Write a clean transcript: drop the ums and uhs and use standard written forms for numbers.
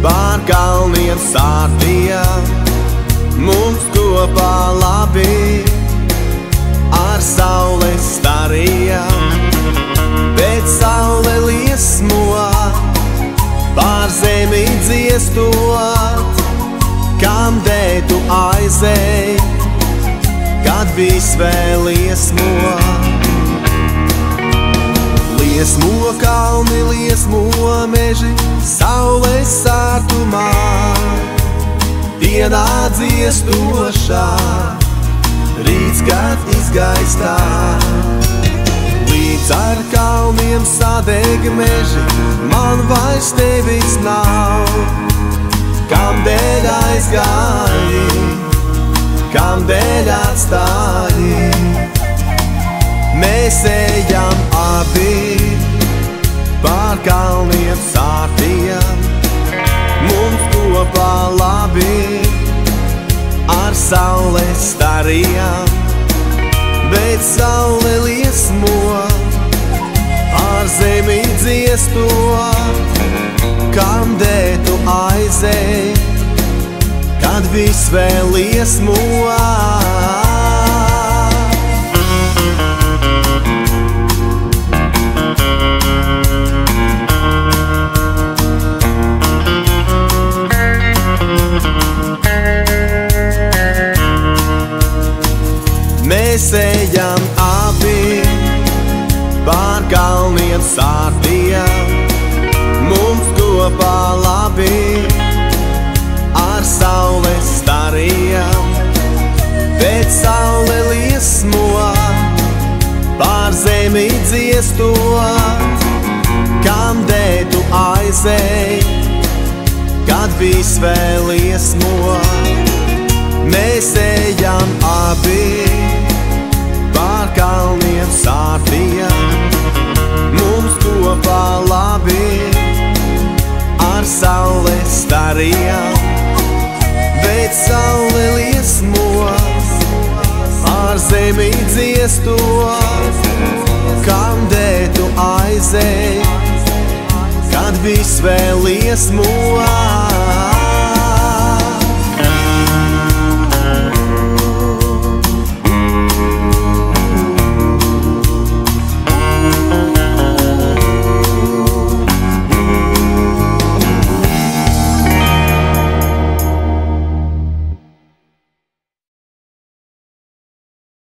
pār kalniem sātījām, mums kopā labi ar saule starījām, bet saule liesmo pār zemi dziestot, kam dēļ tu aizej, kad viss vēl liesmo. Liesmo kalni, liesmo meži, saules sātumā, dienā dziestošā, rīts, kad izgaistā. Līdz ar kalniem sadeg meži, man vairs tevis nav, kam dēļ aizgāji, kam dēļ atstāji. Mēs ejam abi pār kalniem sātījām, mums kopā labi ar saule starījām, bet saule liesmo pār zemi dziestot, kam dēļ tu aizej, kad viss vēl liesmo. Mēs ejam abi pār kalniem sātījām, mums kopā labi ar saule starījām, bet saule liesmo pār zemi dziestot, kam dēļ tu aizej, kad viss vēl liesmo. Mēs ejam abi pār kalniem sātījām, mums kopā labi ar saule starījām, bet saule liesmo pār zemi dziestot, kam dēļ tu aizej, kad viss vēl liesmo.